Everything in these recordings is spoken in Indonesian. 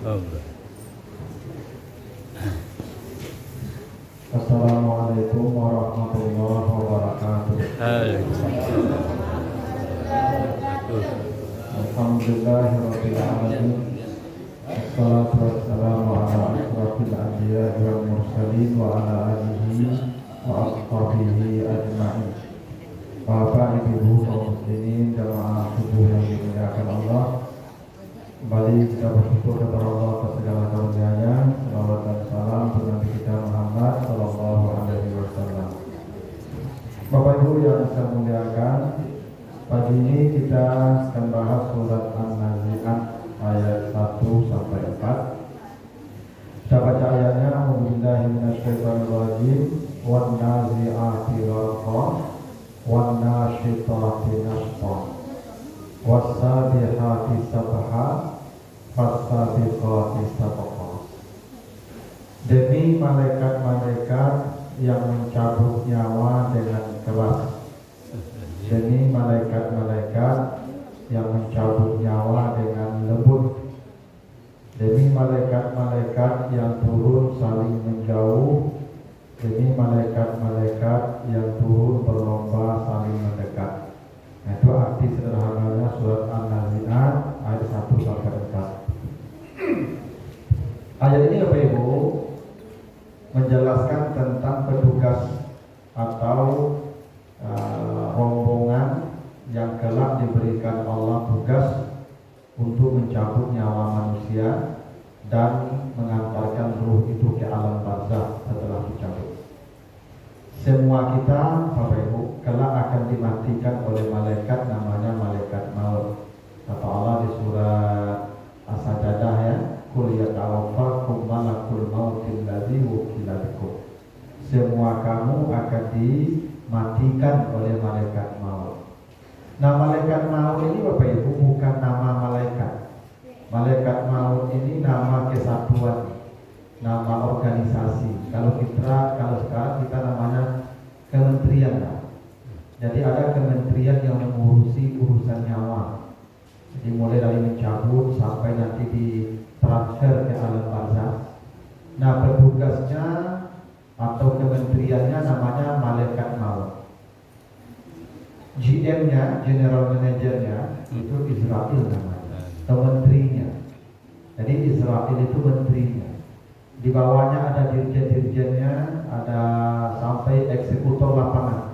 Assalamualaikum warahmatullahi wabarakatuh. Alhamdulillahirabbil alamin. Wassalatu wassalamu ala asyrafil anbiya'i wal mursalin wa ala alihi wa ashabihi ajma'in. Bapak Ibu kaum muslimin jamaah subuh yang dimuliakan Allah, kembali kita bersyukur kepada Allah atas segala karunia-Nya. Salawat dan salam untuk Nabi kita Muhammad sallallahu alaihi wasallam. Bapak Ibu yang saya muliakan, pagi ini kita akan bahas surat An-Nazi'at ayat 1 sampai 4. Kita baca ayatnya. A'udzubillahi minasyaitonirrajim. Wan nazi'ati gharqa wan nasyitati nashta was-sabihati sabha fas-sabiqati sabqa. Demi malaikat-malaikat yang mencabut nyawa dengan keras. Demi malaikat-malaikat yang mencabut nyawa dengan lembut. Demi malaikat-malaikat yang turun saling menjauh. Demi malaikat-malaikat yang turun berlomba saling mendekat. Nah, itu arti sederhananya surat An-Nazi'at ayat 1 sampai 4. Ayat ini Bapak Ibu menjelaskan tentang petugas atau rombongan yang kelak diberikan Allah tugas untuk mencabut nyawa manusia dan mengantarkan ruh itu ke alam barzakh setelah dicabut. Semua kita Bapak Ibu kelak akan dimatikan oleh malaikat namanya malaikat maut. Kata Allah di surat As-Sajdah ya, qul yatawaffakum malakul mautil ladzi wukila bikum. Semua kamu akan dimatikan oleh malaikat maut. Nah, malaikat maut ini Bapak Ibu bukan nama malaikat. Malaikat maut ini nama kesatuan, nama organisasi. Kalau sekarang kita namanya kementerian. Jadi ada kementerian yang mengurusi urusan nyawa. Jadi mulai dari mencabut sampai nanti ditransfer ke alam barzakh. Nah, petugasnya atau kementeriannya namanya malaikat maut. GM-nya, general manajernya itu Israel namanya, atau menterinya. Jadi Israel itu menterinya. Di bawahnya ada dirjen-dirjennya, ada sampai eksekutor lapangan.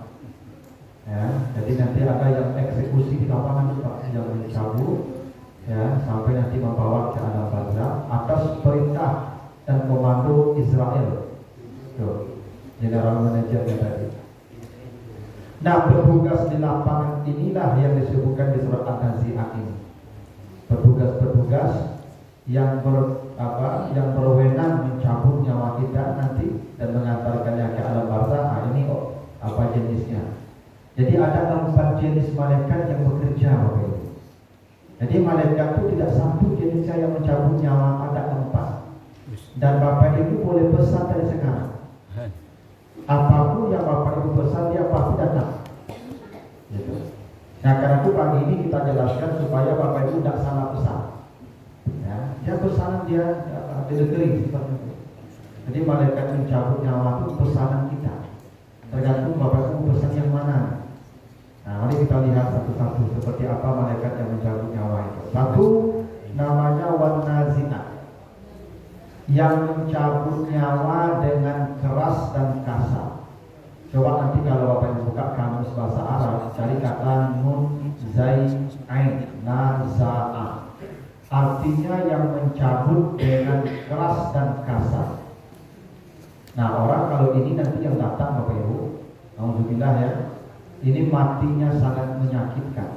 Ya, jadi nanti ada yang eksekusi di lapangan juga, yang mencabut, ya, sampai nanti membawa ke alam barzakh atas perintah dan komando Israel. Tuh, general manajernya tadi. Nah, petugas di lapangan inilah yang disebutkan di surat An-Nazi'at ini. Petugas-petugas yang berwenang mencabut nyawa kita nanti dan mengantarkannya ke alam barzakh. Nah, ini apa jenisnya? Jadi ada 4 jenis malaikat yang bekerja, Bapak Ibu. Jadi malaikat itu tidak satu jenisnya yang mencabut nyawa, ada 4. Dan Bapak Ibu boleh pesan dari sekarang. Apapun yang Bapak Ibu pesan, dia pasti datang. Gitu. Nah, karena itu pagi ini kita jelaskan supaya Bapak Ibu tidak salah pesan. Ya, dia pesanan dia delivery seperti itu. Jadi malaikat mencabut nyawa itu pesanan kita. Tergantung Bapak Ibu pesan yang mana. Nah, mari kita lihat satu-satu seperti apa malaikat yang mencabut nyawa itu. Satu, namanya wan nazi'at, yang mencabut nyawa dengan keras dan kasar. Coba nanti kalau Bapak Ibu buka kamus bahasa Arab, cari kata nun zai ain nazaa. Artinya yang mencabut dengan keras dan kasar. Nah, orang kalau ini nanti yang datang Bapak Ibu, alhamdulillah ya, ini matinya sangat menyakitkan.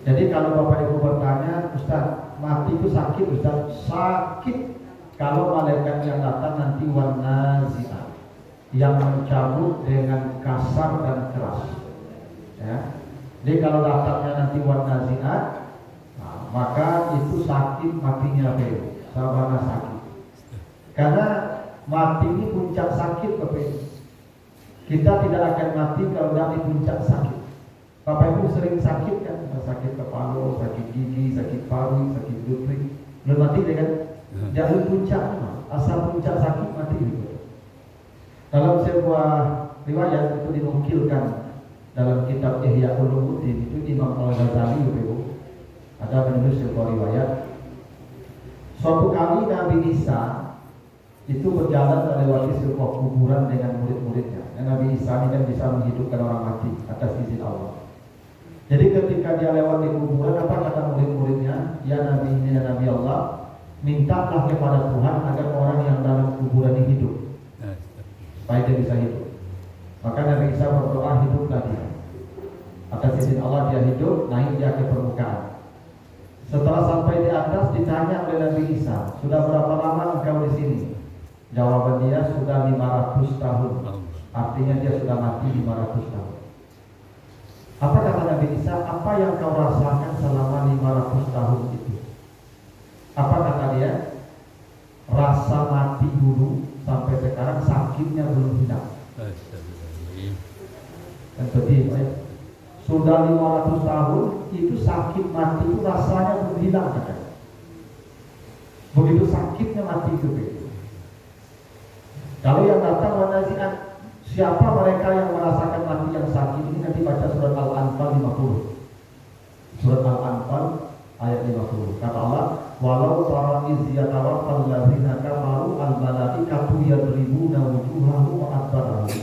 Jadi kalau Bapak Ibu bertanya, Ustaz, mati itu sakit Ustaz? Sakit. Kalau malaikat yang datang nanti wan nazi'at, yang mencabut dengan kasar dan keras. Ya. Jadi kalau datangnya nanti wan nazi'at, nah, maka itu sakit matinya Bapak Ibu, sabana sakit. Karena mati ini puncak sakit Bapak Ibu. Kita tidak akan mati kalau tidak di puncak sakit. Bapak Ibu sering sakit kan? Sakit kepala, sakit gigi, sakit paru, sakit lutut. belum mati dia kan? Jangan puncak, asal puncak sakit mati gitu. Dalam sebuah riwayat itu dinukilkan dalam kitab Ihya Ulumuddin itu Imam Al-Ghazali itu ada menulis sebuah riwayat. Suatu kali Nabi Isa itu berjalan melewati sebuah kuburan dengan murid-muridnya. Dan Nabi Isa ini kan bisa menghidupkan orang mati atas izin Allah. Jadi ketika dia lewat di kuburan, apa kata murid-muridnya? Ya Nabi ini ya Nabi Allah, mintalah kepada Tuhan agar orang yang dalam kuburan ini hidup, supaya dia bisa hidup. Maka Nabi Isa berdoa, hiduplah dia. Atas izin Allah dia hidup, naik dia ke permukaan. Setelah sampai di atas ditanya oleh Nabi Isa, sudah berapa lama engkau di sini? Jawaban dia sudah 500 tahun. Artinya dia sudah mati 500 tahun. Apa kata Nabi Isa? Apa yang kau rasakan selama 500 tahun itu? Apa kata dia? Rasa mati dulu sampai sekarang sakitnya belum hilang. Dan sedih, sudah 500 tahun itu sakit mati itu rasanya belum hilang katanya. Begitu sakitnya mati itu. Kalau yang datang menazikan siapa mereka yang merasakan mati yang sakit ini, nanti baca surat Al-Anfal 50. Surat Al-Anfal ayat 50. Kata Allah, walau tara iz yatawaffal ladzina kafaru al-malaikatu yadribuna wujuhahum wa adbarahum.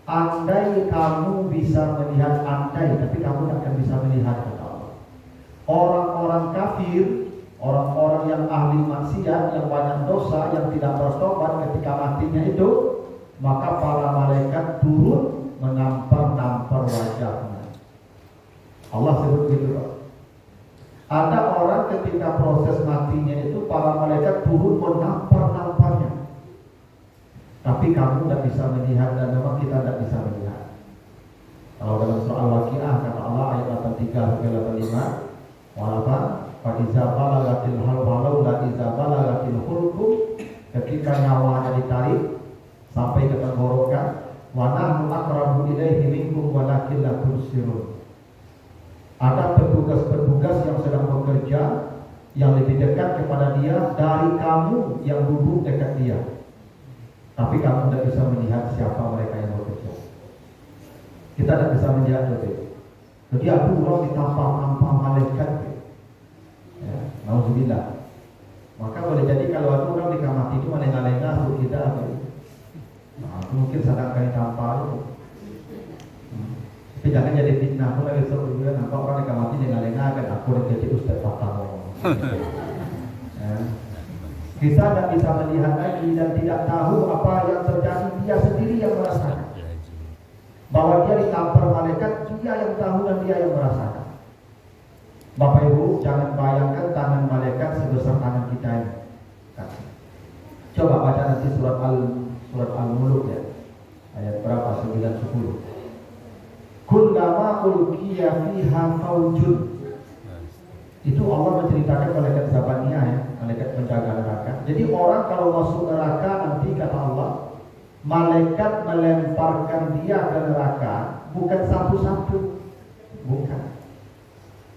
Andai kamu bisa melihat, andai, tapi kamu tidak akan bisa melihat, kata Allah. Orang-orang kafir, orang-orang yang ahli maksiat, yang banyak dosa, yang tidak bertobat ketika matinya itu, maka para malaikat turun menampar-nampar wajahnya. Allah sebut gitu, Pak. Ada orang ketika proses matinya itu, para malaikat turun menampar-namparnya. Tapi kamu tidak bisa melihat, dan memang kita tidak bisa melihat. Kalau dalam surah Al-Waqiah kata Allah ayat 83-85, walaupun faiza balagatil halwalau la iza balagatil hulqum, ketika nyawanya ditarik sampai ke tenggorokan, wa nahnu aqrabu ilaihi minkum walakin la tubsirun. Ada petugas-petugas yang sedang bekerja yang lebih dekat kepada dia dari kamu yang duduk dekat dia. Tapi kamu tidak bisa melihat siapa mereka yang bekerja. Kita tidak bisa melihat lebih. Jadi ada orang ditampar-tampar malaikat. Ya, nauzubillah. Maka boleh jadi kalau ada orang di kamar itu melengah-lengah untuk kita apa? Nah, mungkin sedang kali tampar itu. Tapi jangan jadi fitnah. Aku lagi suruh juga nampak orang di kamar itu lengah-lengah kan aku udah jadi ustaz patah. Kita tidak bisa melihat lagi dan tidak tahu apa yang terjadi. Dia sendiri yang merasakan. Bahwa dia ditampar malaikat, dia yang tahu dan dia yang merasakan. Bapak Ibu, jangan bayangkan tangan malaikat sebesar tangan kita ini. Coba baca nanti surat Al-Mulk ya. Ayat berapa? 9-10. Kullama ulqiya fiha faujun. Itu Allah menceritakan malaikat Zabaniyah ya, malaikat penjaga neraka. Jadi orang kalau masuk neraka nanti kata Allah, malaikat melemparkan dia ke neraka bukan satu-satu, bukan.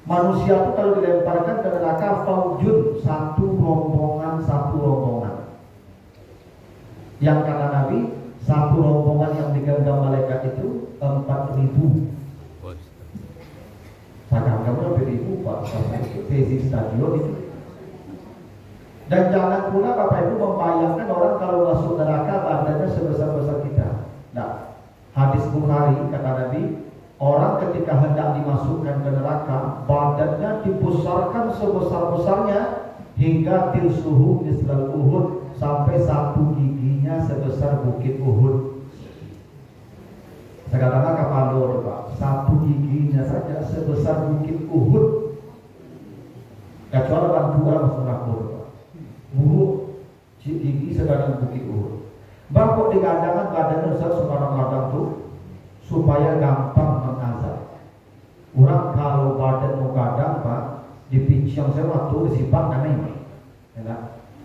Manusia itu kalau dilemparkan ke neraka faujun, satu rombongan. Yang kata Nabi, satu rombongan yang digenggam malaikat itu 4.000. Padahal kamu lebih ribu Pak, sampai basic stadion itu. Dan jangan pula Bapak Ibu membayangkan orang kalau masuk neraka badannya sebesar-besar kita. Nah, hadis Bukhari kata Nabi, orang ketika hendak dimasukkan ke neraka, badannya dibesarkan sebesar-besarnya hingga tilsuhu mislal Uhud, sampai satu giginya sebesar bukit Uhud. Sekarang kapalur Pak, satu giginya saja sebesar bukit Uhud. Kecuali bantuan masuk neraka Pak. Buruk gigi sekarang bukit Uhud. Bapak digadangkan badannya sekarang tuh supaya gampang mengazab. Orang kalau badan mau gadang Pak, dipincang saya waktu disibak karena ini. Ya,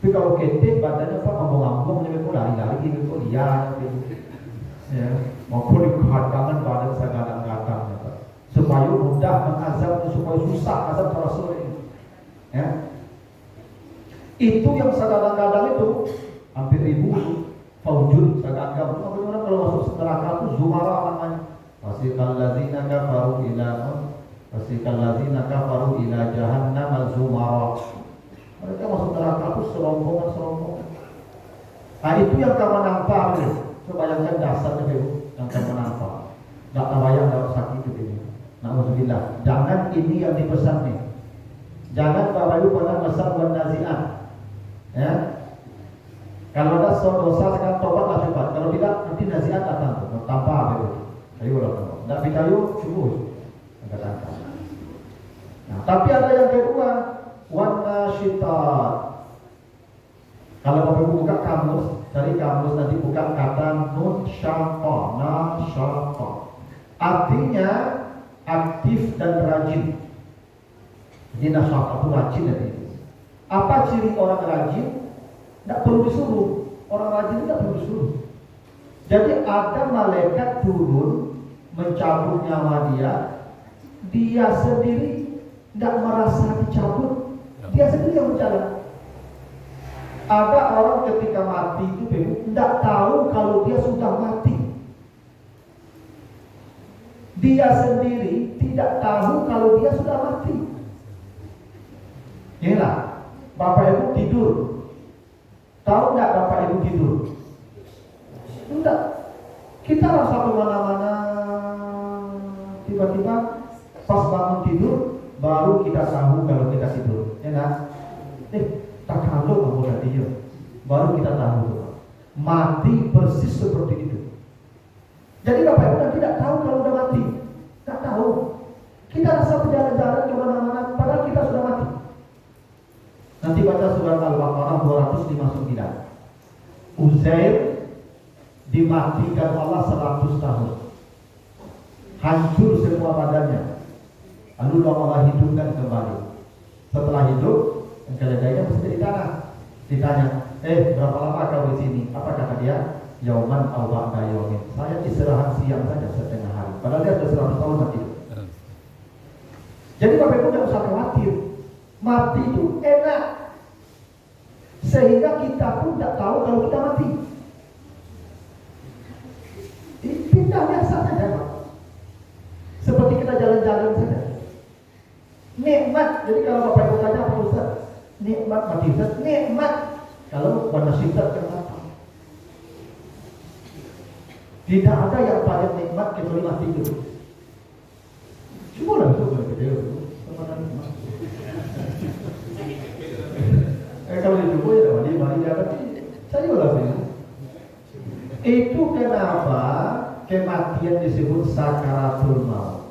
tapi kalau ketik badannya Pak ngomong-ngomong jadi kok lari-lari gitu kok liar gitu. Ya, maupun dikadangkan badan segadang-gadang ya, Pak. Supaya mudah mengazab, supaya susah azab Rasul ini. Ya. Itu yang kadang-kadang itu hampir 1000 faujud kadang-kadang orang kalau masuk neraka itu zumara namanya. Wasiqal ladzina kafaru ila jahannam zumara. Mereka masuk neraka itu serombongan. Nah itu yang kamu nampak nih. Coba bayangkan dasarnya itu yang kamu nampak. Gak terbayang dalam sakit itu ini. Na'udzubillah. Jangan ini yang dipesan nih. Jangan Bapak Ibu pernah pesan buat nazi'ah. Ya. Kalau ada dosa sekarang tobatlah cepat. Kalau tidak nanti nazi'ah datang tuh. Tanpa apa itu. Ayo lah. Tidak bidayu cukup. Angkat angkat. Nah, tapi ada yang kedua, warna syitat. Kalau Bapak Ibu buka kamus, dari kamus nanti buka kata nun syata, nasyata. Artinya aktif dan rajin. Jadi nasyata itu rajin nanti. Apa ciri orang rajin? Tidak perlu disuruh. Orang rajin tidak perlu disuruh. Jadi ada malaikat turun mencabut nyawa dia sendiri tidak merasa dicabut, dia sendiri yang berjalan. Ada orang ketika mati itu tidak tahu kalau dia sudah mati. Dia sendiri tidak tahu kalau dia sudah mati. Inilah Bapak Ibu tidur. Tahu nggak Bapak Ibu tidur? Enggak. Kita rasa kemana-mana. Tiba-tiba pas bangun tidur baru kita tahu kalau kita tidur. Enak? Tak kalau kamu tadi ya. Baru kita tahu. Mati persis seperti itu. Jadi Bapak Ibu tidak tahu kalau sudah mati. Tak tahu. Kita rasa berjalan-jalan kemana-mana padahal kita sudah mati. Nanti baca surat Al-Baqarah 259. Uzair dimatikan Allah 100 tahun. Hancur semua badannya. Lalu Allah hidupkan kembali. Setelah hidup, keledainya mesti di tanah. Ditanya, berapa lama kau di sini? Apa kata dia? Yauman aw ba'da yaumin. Saya istirahat siang saja setengah hari. Padahal dia sudah 100 tahun mati. Jadi Bapak Ibu tidak usah khawatir. Mati itu enak. Sehingga kita pun tidak tahu kalau kita mati. Pindah biasa saja, Pak. Seperti kita jalan-jalan saja. Nikmat. Jadi kalau Bapak Ibu tanya apa Ustaz? Nikmat mati Ustaz. Nikmat. Kalau pada sifat kenapa? Tidak ada yang paling nikmat kecuali mati itu. Cuma lah itu video itu. Kalau di tubuh ya mari dapat. Saya ulah ini. Itu kenapa kematian disebut sakaratul maut.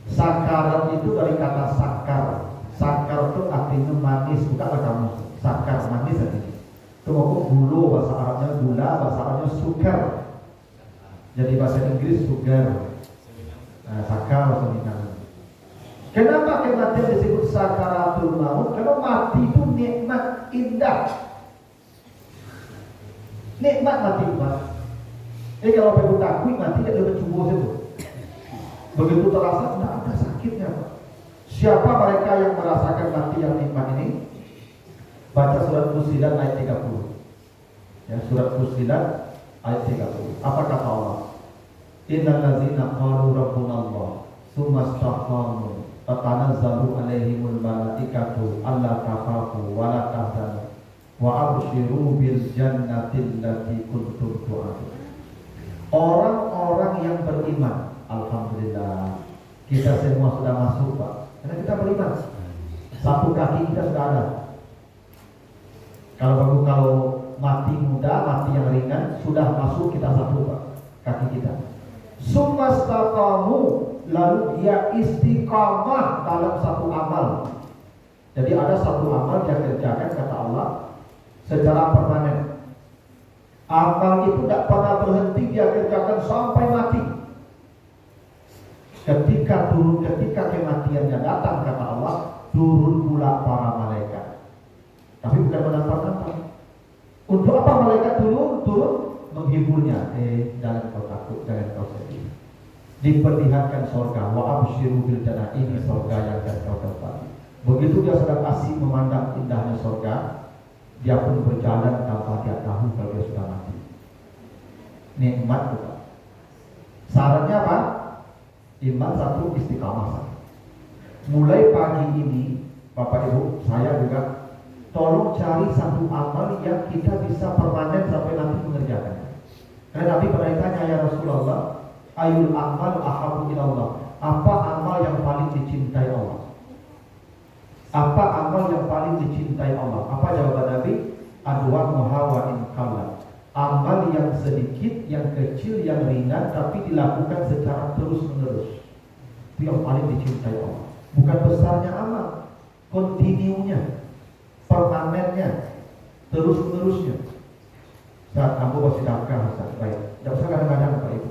Sakarat itu dari kata sakar. Sakar itu artinya manis, bukanlah kamu. Sakar manis artinya. Itu mau gulu bahasa Arabnya gula, bahasa Arabnya sukar. Jadi bahasa Inggris sugar. Sakar bahasa Inggris. Kenapa kematian disebut sakaratul maut? Karena mati itu nikmat indah. Nikmat mati Pak. Kalau Bapak takut mati tidak ada cumbu itu. Begitu terasa tidak ada sakitnya Pak. Siapa mereka yang merasakan mati yang nikmat ini? Baca surat Fussilat ayat 30. Ya, surat Fussilat ayat 30. Apa kata Allah? Innal ladzina qalu rabbuna Allah tsumma istaqamu tatanazzalu alaihimul malaikatu alla takhafu wa la tahzanu wa abshiru bil jannati allati kuntum tu'adun. Orang-orang yang beriman, alhamdulillah kita semua sudah masuk Pak. Karena kita beriman. Satu kaki kita sudah ada. Kalau mati muda, mati yang ringan sudah masuk kita satu Pak, kaki kita. Sumastaqamu, lalu dia istiqamah dalam satu amal. Jadi ada satu amal yang kerjakan kata Allah secara permanen. Amal itu tidak pernah berhenti, dia kerjakan sampai mati. Ketika kematiannya datang kata Allah, turun pula para malaikat. Tapi bukan menampar-nampar. Untuk apa malaikat turun menghiburnya. Jangan kau takut, jangan kau sedih. Diperlihatkan surga. Wa absyiru bil jannah, ini surga yang akan kau dapat. Begitu dia sedang asik memandang indahnya surga, dia pun berjalan tanpa dia tahu kalau dia sudah mati. Nikmat bukan. Syaratnya apa? Iman satu, istiqamah satu. Mulai pagi ini, Bapak Ibu, saya juga tolong cari satu amal yang kita bisa permanen sampai nanti mengerjakannya. Karena Nabi pernah ditanya, ya Rasulullah, ayul amal ahabu ilallah. Apa amal yang paling dicintai Allah? Apa amal yang paling dicintai Allah? Apa jawaban Nabi? Adwa muhawain kalla. Amal yang sedikit, yang kecil, yang ringan, tapi dilakukan secara terus-menerus. Itu yang paling dicintai Allah. Bukan besarnya amal, kontinunya, permanennya, terus-menerusnya. Saat kamu bersedekah, baik. Tidak usah kadang-kadang Pak Ibu.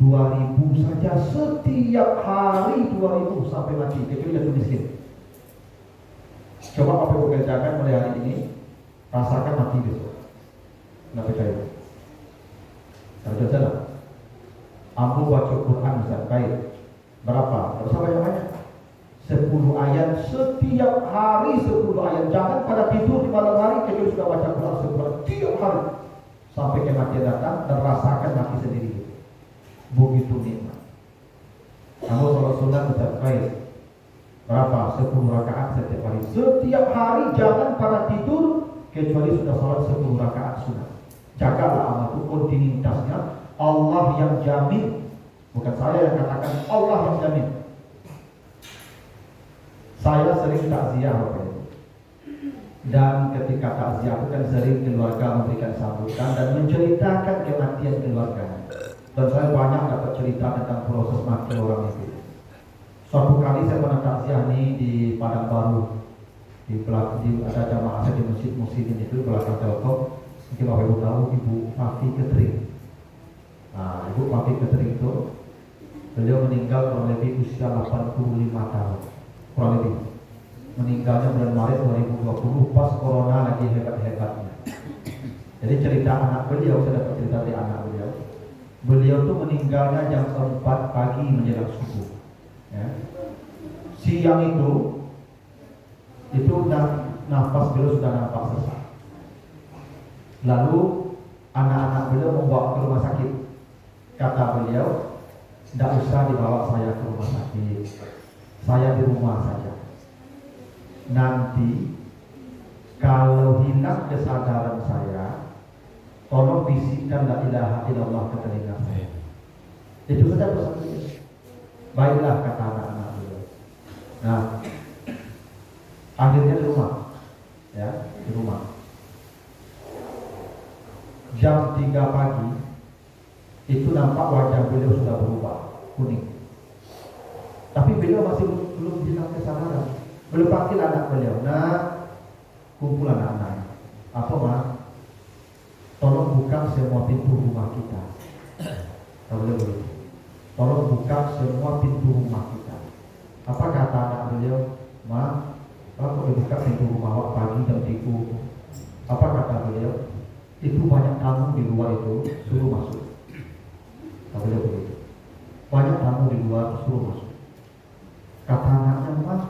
2.000 saja setiap hari, 2.000 sampai mati. Kecuali jatuh miskin. Coba Bapak Ibu kerjakan mulai hari ini, rasakan mati besok. Nggak percaya? Kalau jalan, ambil baca Quran Ustaz, baik. Berapa? Tidak usah banyak-banyak. 10 ayat setiap hari, 10 ayat. Jangan pada tidur di malam hari kecuali sudah baca Quran 10 ayat tiap hari sampai kematian datang dan rasakan mati sendiri. Begitu nikmat. Kamu sholat sunat Ustaz, baik. Berapa? 10 rakaat setiap hari. Setiap hari jangan pada tidur kecuali sudah sholat 10 rakaat sunat. Jagalah amal itu kontinuitasnya. Allah yang jamin, bukan saya yang katakan, Allah yang jamin. Saya sering takziah Bapak Ibu. Dan ketika takziah itu kan sering keluarga memberikan sambutan dan menceritakan kematian keluarganya. Dan saya banyak dapat cerita tentang proses mati orang itu. Suatu kali saya pernah takziah nih di Padang Baru, ada jamaah saya di masjid Muslimin itu belakang Telkom. Mungkin Bapak Ibu tahu Ibu Fafi Ketring. Nah, Ibu Fafi Ketring itu beliau meninggal kurang lebih usia 85 tahun, kurang lebih. Meninggalnya bulan Maret 2020 pas corona lagi hebat-hebatnya. Jadi cerita anak beliau, saya dapat cerita dari anak beliau. Beliau tuh meninggalnya jam 4 pagi menjelang subuh. Ya. Siang itu nafas beliau sudah nampak sesak. Lalu anak-anak beliau membawa ke rumah sakit. Kata beliau, tidak usah dibawa saya ke rumah sakit, saya di rumah saja. Nanti kalau hilang kesadaran saya, tolong bisikkan la ilaha illallah ke telinga saya. Itu saja pesan beliau. Baiklah kata anak-anak beliau. Nah, akhirnya di rumah, ya di rumah. Jam 3 pagi itu nampak wajah beliau sudah berubah kuning. Tapi beliau masih belum hilang kesadaran. Beliau panggil anak beliau, nah kumpul anak-anak. Apa mah? Tolong buka semua pintu rumah kita. Kalau beliau begitu, tolong buka semua pintu rumah kita. Apa kata anak beliau? Ma, kalau buka pintu rumah awak pagi jam 3. Apa kata beliau? Itu banyak tamu di luar itu, suruh masuk. Kalau beliau begitu, banyak tamu di luar, suruh masuk. Kata anaknya, Mas,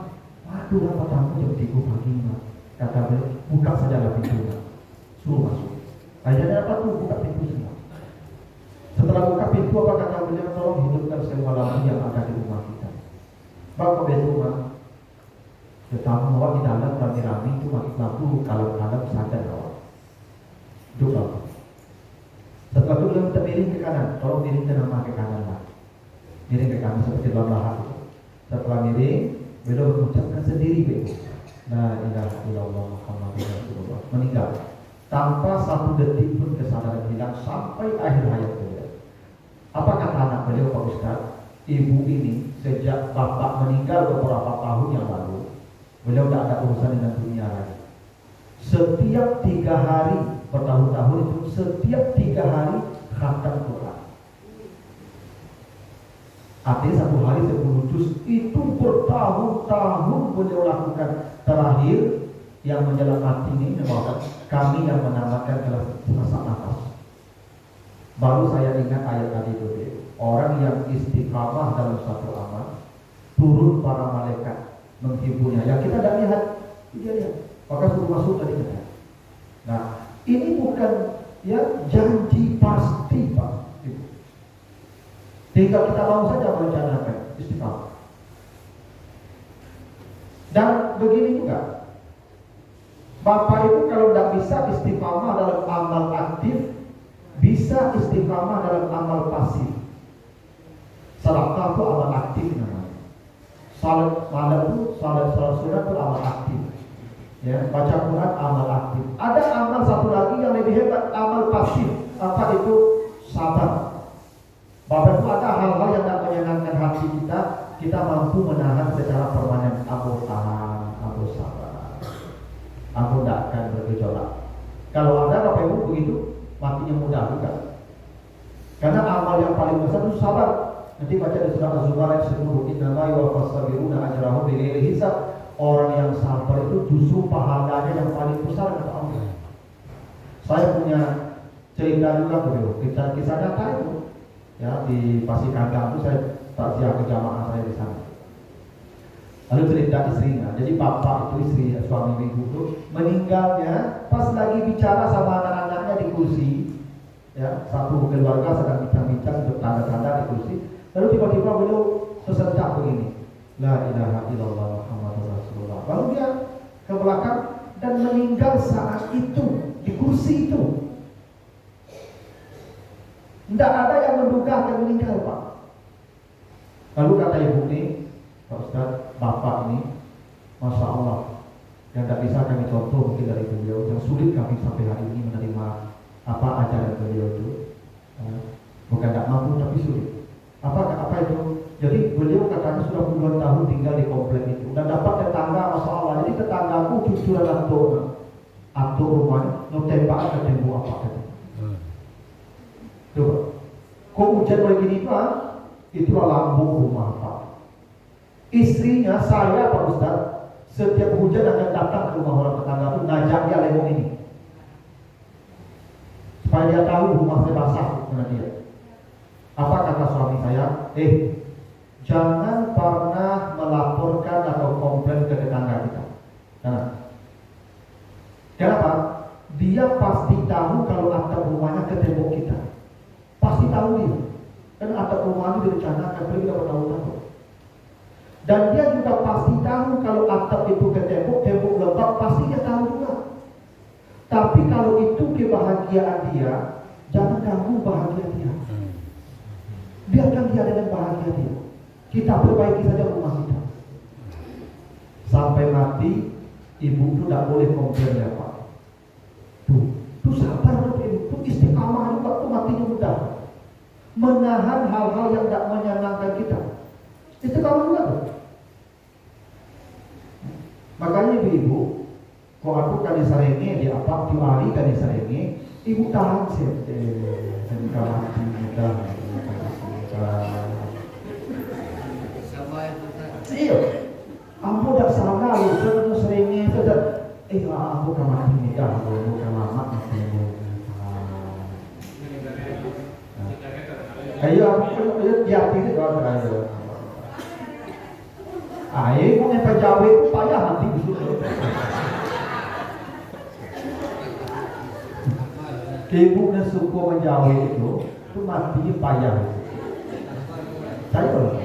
waduh apa tamu jam 3 pagi, Mas? Kata beliau, buka sajalah pintunya, suruh masuk. Akhirnya apa tuh? Buka pintu semua. Setelah buka pintu, apa kata beliau? Tolong hidupkan semua lampu yang ada di rumah kita. Bapak betul, Mas. Tetamu awak di dalam rame-rame itu mati lampu, kalau sadar awak. Duduk. Setelah itu beliau minta miring ke kanan, tolong miring ke nama ke kanan lah. Miring ke kanan seperti dalam lahat itu. Setelah miring, beliau mengucapkan sendiri begitu. La ilaha illallah Muhammadur Rasulullah. Meninggal tanpa satu detik pun kesadaran hilang sampai akhir hayat beliau. Apa kata anak beliau, Pak Ustaz? Ibu ini sejak bapak meninggal beberapa tahun yang lalu, beliau tidak ada urusan dengan dunia lagi. Setiap 3 hari, bertahun-tahun itu, setiap 3 hari khatam Quran. Artinya 1 hari 10 juz. Itu bertahun-tahun beliau lakukan. Terakhir yang menjelang mati ini mengatakan, kami yang menamakan kelas sesak nafas. Baru saya ingat ayat tadi itu, orang yang istiqamah dalam satu amal, turun para malaikat menghiburnya. Yang kita tidak lihat, dia lihat. Maka suruh masuk tadi kita. Nah, ini bukan ya janji pasti Pak Ibu. Tinggal kita mau saja merencanakan istiqamah. Dan begini juga, Bapak Ibu kalau tidak bisa istiqamah dalam amal aktif, bisa istiqamah dalam amal pasif. Sedekah itu amal aktif namanya. Salat malam itu, salat sunat itu amal aktif. Ya, baca Quran amal aktif. Ada amal satu lagi yang lebih hebat, amal pasif. Apa itu? Sabar. Bapak Ibu, ada hal-hal yang tidak menyenangkan hati kita mampu menahan secara permanen. Aku tahan, aku sabar, aku tidak akan bergejolak. Kalau ada Bapak Ibu begitu, matinya mudah juga. Karena amal yang paling besar itu sabar. Nanti baca di surah Az-Zumar ayat 10, innama yuwaffas-sabiruna ajrahum bighairi hisab. Orang yang sabar itu justru pahalanya yang paling besar kata Allah. Saya punya cerita juga begitu, kisah nyata itu. Ya, di Pasikandang itu saya takziah ke jamaah saya di sana. Lalu cerita istrinya, jadi bapak itu istri suami ibu itu meninggalnya pas lagi bicara sama anak-anaknya di kursi. Ya, satu keluarga sedang bincang-bincang bertanda-tanda di kursi. Lalu tiba-tiba beliau sesentak begini, la ilaha illallah Muhammadur Rasulullah. Lalu dia ke belakang dan meninggal saat itu di kursi itu. Tidak ada yang menduga akan meninggal Pak. Lalu kata ibu ini, Pak Ustaz, bapak ini, Masya Allah, yang tidak bisa kami contoh mungkin dari beliau, yang sulit kami sampai hari ini menerima apa ajaran beliau itu. Bukan tidak mampu tapi sulit. Apa itu? Jadi beliau katanya sudah puluhan tahun tinggal di komplek itu. Dan dapat tetangga, Masya Allah. Jadi tetanggaku cucuran atau rumahnya, notembak ke tembok apa gitu. Coba, kok hujan begini Pak? Itulah lambung rumah Pak. Istrinya saya Pak Ustaz, setiap hujan akan datang ke rumah orang tetangga itu ngajak dia lemong ini, supaya dia tahu rumah saya basah dengan dia. Apa kata suami saya? Jangan pernah melaporkan atau komplain ke tetangga kita. Kenapa? Dia pasti tahu kalau atap rumahnya ke tembok kita. Pasti tahu dia. Dan atap rumah itu direncanakan, beliau tidak bertahu-tahu. Dan dia juga pasti tahu kalau atap itu ke tembok lembab, pasti dia tahu juga. Tapi kalau itu kebahagiaan dia, jangan ganggu bahagia dia. Biarkan dia dengan bahagia dia. Kita perbaiki saja rumah kita. Sampai mati, ibu itu tidak boleh komplain ya Pak. Tuh sabar ibu, tuh istiqamah juga, tuh matinya mudah. Menahan hal-hal yang tidak menyenangkan kita. Istiqamah juga tuh. Makanya ibu, kok aku kali sarenge di apa, di hari kali sarenge, ibu tahan sih. Dan kawan kita. Iya, aku tidak salah loh, saya seringnya saja. Aku kamar ini dah, aku kamar mak ayo, aku dia tidak kalau ayo. Ayo, mau yang Jawa itu payah nanti disuruh. Ibu dan suku menjauh itu mati payah. Saya kalau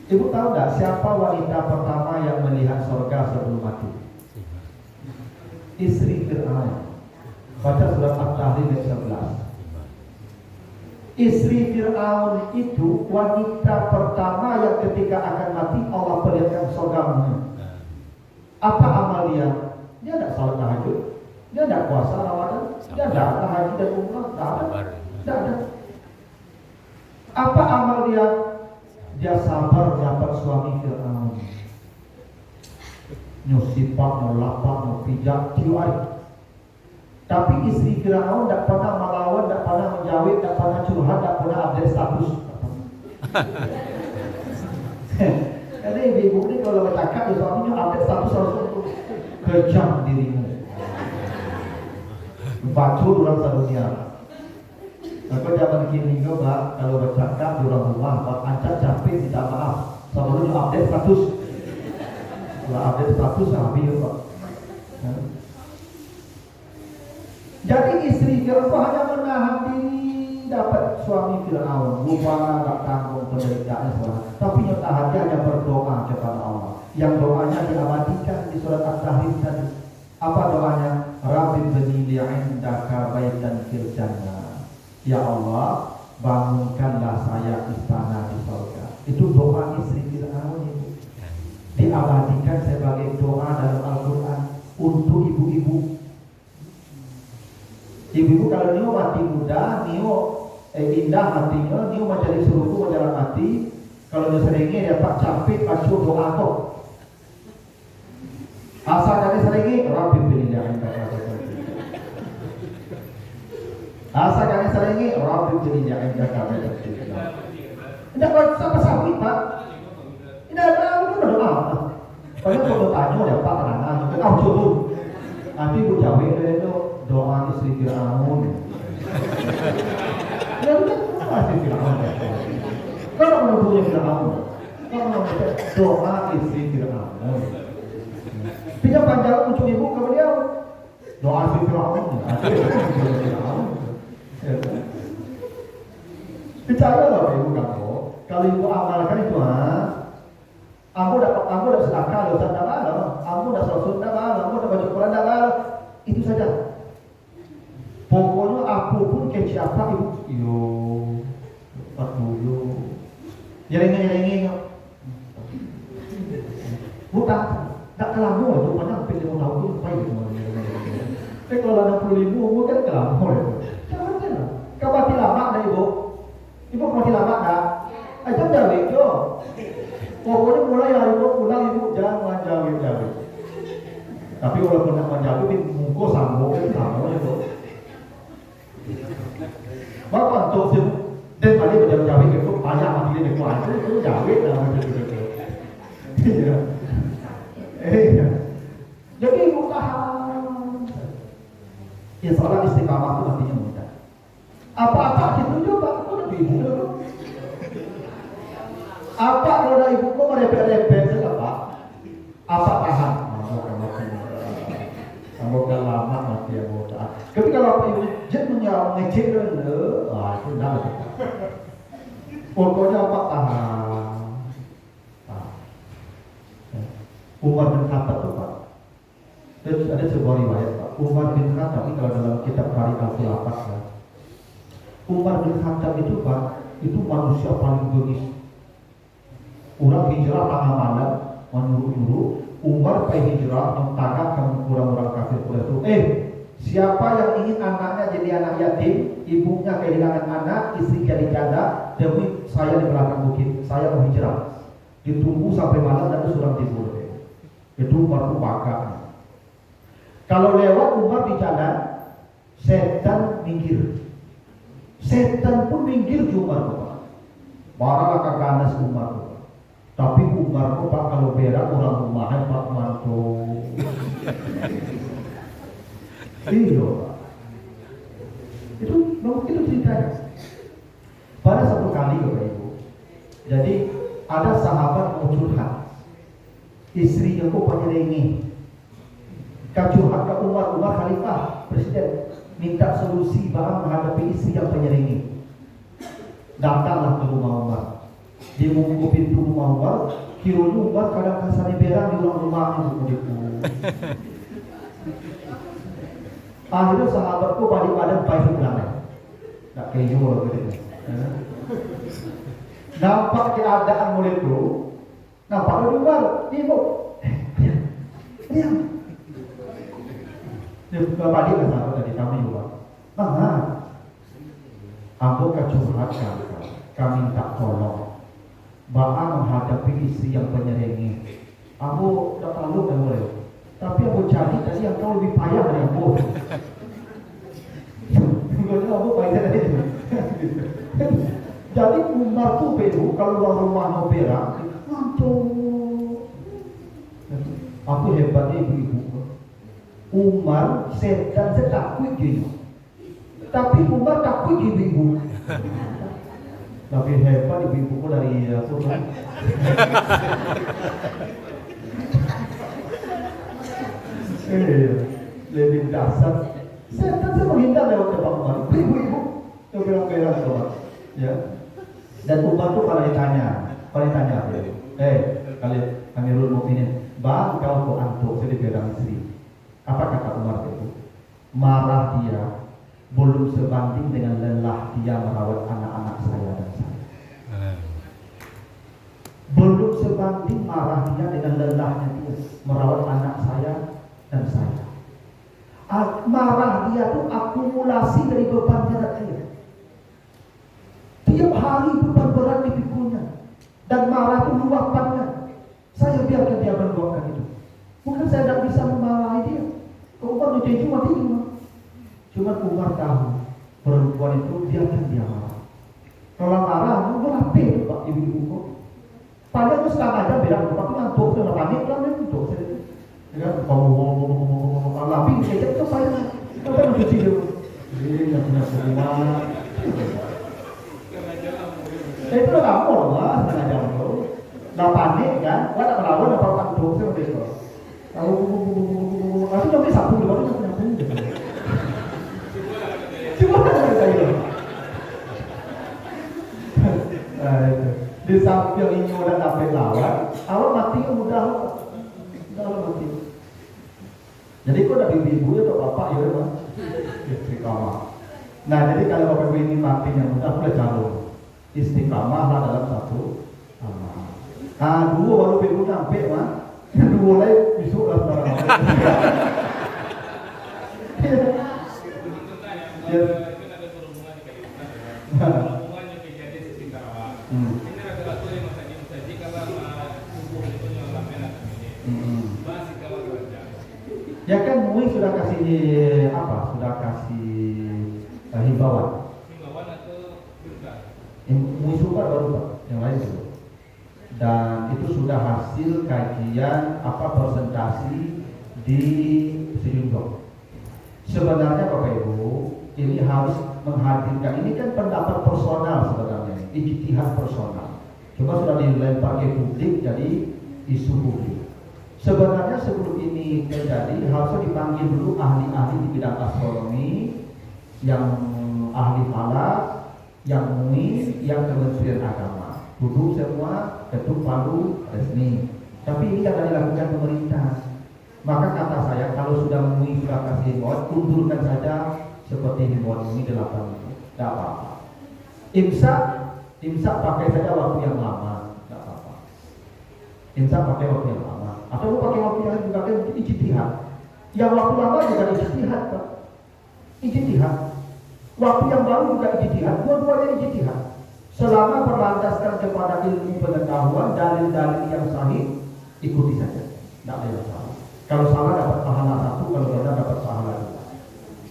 ibu tahu tak siapa wanita pertama yang melihat surga sebelum mati? Istri Fir'aun. Baca surat At-Tahrim ayat 11. Istri Fir'aun itu wanita pertama yang ketika akan mati Allah perlihatkan surgamu. Apa amal dia? Dia tidak salat tahajud, dia tidak puasa Ramadan, dia tidak haji dan umrah, tidak ada. Apa amal dia? Dia sabar dapat suami Fir'aun. Nyusipak, mau lapak, mau pijak, tiuari. Tapi istri Fir'aun tidak pernah melawan, tidak pernah menjawab, tidak pernah curhat, tidak pernah update status. Karena ibu ini kalau bercakap, suaminya update status harus kejam dirimu. Bacur orang sedunia. Maka zaman kini juga kalau bercakap di orang rumah, kalau ancam capek minta maaf. Sebelumnya update status. Kalau update status habis Pak. Jadi istri Fir'aun hanya menahan diri dapat suami Fir'aun, rupanya tak tanggung penderitaannya seorang. Tapi nyata hati hanya berdoa kepada Allah. Yang doanya diabadikan di surat At-Tahrim tadi. Apa doanya? Rabbi bani li'indaka baitan fil jannah. Ya Allah, bangunkanlah saya istana di surga. Itu doa istri Fir'aun itu. Diabadikan sebagai doa dalam Al-Quran untuk ibu-ibu. Ibu-ibu kalau niu mati muda, niu indah hatinya, niu mencari suruhku menjalan mati. Kalau niu seringnya dapat capek acuh doa kok. Asal kali seringnya Rabbi bini li'indaka. Asal kali seringnya Rabbi bini li'indaka. Tidak sama sawit Pak. Tidak tahu itu berdoa. Kalau kalau tanya dapat tenangan, kita coba. Nanti ibu jawab itu doa istri Fir'aun. Ya udah, istri Fir'aun. Kalau menurutnya Fir'aun, kalau doa istri Fir'aun. Pinjam panjang muncul ibu ke beliau. Doa istri Fir'aun. Percaya loh ibu kamu. Kalau ibu amalkan itu, aku dapat sedekah, dosa tidak malu. Aku dah sholat tidak malu. Aku dah baca Quran tidak malu. Itu saja. Pokoknya apapun ke siapa ibu, yo, nyelengi, bukan, tak kelamu itu banyak pilih tahun itu baik itu. Tapi kalau 60.000, bukan kelamu itu. Jangan lah. Kau mati lama dah ibu mati lama dah. Aja jawab jo. Pokoknya mulai hari itu pulang ibu jangan menjawab. Tapi walaupun nak menjawab, muka sambung itu. Bapak untuk sih, dan kali berjawab itu banyak mati di kuat itu jawab lah macam itu. Iya. Jadi tahan. Ya seorang istiqamah itu artinya mudah. Apa-apa itu juga aku lebih mudah. Apa kalau ibu kau merepet-repet apa? Apa tahan? Kamu kan lama mati ya bodoh. Tapi kalau ibu jenuhnya ngecek dulu, itu dah kita. Pokoknya apa tahan? Umar bin Khattab tu Pak. Ada sebuah riwayat Pak. Umar bin Khattab ini kalau dalam kitab Tarikh Al-Khilafah ya. Umar bin Khattab itu Pak, itu manusia paling bengis. Orang hijrah tengah malam, menurut Umar pergi hijrah mentangkap ke orang-orang kafir itu. Siapa yang ingin anaknya jadi anak yatim, ibunya kehilangan anak, istri jadi janda, demi saya di belakang bukit, saya mau hijrah. Ditunggu sampai malam dan sudah tidur. Itu Umar itu pakar. Kalau lewat Umar di jalan, setan minggir. Setan pun minggir ke Umar itu. Marahlah ke ganas Umar itu. Tapi Umar itu Pak kalau berak orang rumahnya Pak mantu. Iya. Itu mungkin ceritanya. Pada satu kali Bapak Ibu. Jadi ada sahabat mau curhat. Istrinya kok penyelengi. Curhat ke Umar Khalifah Presiden minta solusi bagaimana menghadapi istri yang penyelengi. Datanglah ke rumah Umar. Dia membuka pintu rumah Umar. Kiranya Umar kadang kasar berang di ruang rumahnya. Akhirnya sahabatku balik badan baik pulang. Tak keju loh gitu. Nampak keadaan mulai itu. Nampak di luar, ibu. Diam. Dia balik ke sahabat tadi kami juga. Aku kecurhatkan kami tak tolong. Bapak menghadapi istri yang penyerengi. Aku tak tahu kan boleh. Tapi aku cari tadi yang kau lebih payah dari aku. Aku payah tadi. Jadi Umar tuh beru kalau luar rumah mau berak, ngantuk. Aku hebatnya ibu-ibu. Umar setan takut gitu. Tapi Umar takut ibu-ibu. Tapi hebat ibu-ibu dari aku. Lebih dasar. Saya menghindar lewat ke Pak Umar. Ibu-ibu, itu bilang-bilang coba. Ya. Dan Umar tuh kalau ditanya kalian Amirul Mukminin, bang kau kok antuk jadi bilang istri. Apa kata Umar itu? Marah dia belum sebanding dengan lelah dia merawat anak-anak saya dan saya. Belum sebanding marah dia dengan lelahnya dia merawat anak saya dan saya. Marah dia tuh akumulasi dari beban berat dia. Tiap hari beban berat dipikunya dan marah itu luapannya. Saya biarkan dia meluapkan itu. Bukan saya tidak bisa memarahi dia. Kalau Umar udah cuma tidur. Cuma Umar tahu perempuan itu biarkan dia marah. Kalau marah, berapa Pak ibu-ibu kok? Padahal itu sekarang ada bilang, tapi ngantuk, sudah panik, kan ngantuk. Ya kan, ngomong tapi kecap itu saya, kita mencuci dia. Ini nggak punya hubungan. Itu udah kamu loh, mas, setengah jam itu. Nggak panik kan, nggak ada melawan, apa ngantuk, saya udah itu. Lalu, aku nyampe sapu, baru nyampe. Cuma ada saya. Nah itu. Di samping ini udah sampai lawan, awal mati udah mati. Jadi kok dari ibu ya atau bapak ya mas, istiqamah. Nah jadi kalau bapak ibu ini matinya mudah boleh calon istiqamah lah dalam satu amal. Nah dua baru ibu sampai mas, dua lagi besok lah barang. Ya kan MUI sudah kasih apa? Sudah kasih himbauan. Himbauan atau surga? MUI surga baru Pak, yang lain itu. Dan itu sudah hasil kajian apa presentasi di Sejumlah. Sebenarnya Bapak Ibu, ini harus menghadirkan, ini kan pendapat personal sebenarnya, ijtihad personal. Cuma sudah dilempar ke publik jadi isu publik. Sebenarnya sebelum ini terjadi harusnya dipanggil dulu ahli-ahli di bidang astronomi, yang ahli falak, yang MUI, yang Kementerian Agama. Duduk semua, ketuk palu resmi. Tapi ini tidak dilakukan pemerintah. Maka kata saya kalau sudah MUI sudah kasih himbauan, undurkan saja seperti himbauan MUI 8 itu. Tidak apa-apa. Imsak pakai saja waktu yang lama, tidak apa-apa. Imsak pakai waktu yang lama. Atau lu pakai waktu yang juga kan ijtihad. Yang waktu lama juga ijtihad, Pak. Ijtihad. Waktu yang baru juga ijtihad. Dua-duanya ijtihad. Selama berlandaskan kepada ilmu pengetahuan, dalil-dalil yang sahih, ikuti saja. Tidak ada yang salah. Kalau salah dapat pahala satu, kalau benar dapat pahala dua.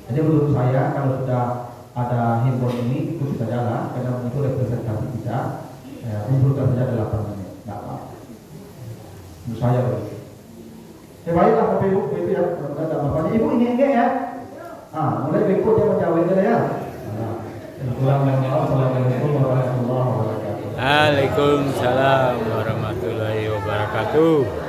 Jadi menurut saya kalau sudah ada himbauan ini ikuti saja lah, karena itu representasi kita. Undurkan saja 8 menit. Tidak apa-apa. Menurut saya begitu. Baiklah Bapak Ibu, itu ya. Ada bapaknya Ibu ini enggak ya? Mulai berikut dia menjawabnya ya. Assalamualaikum warahmatullahi wabarakatuh. Waalaikumsalam warahmatullahi wabarakatuh.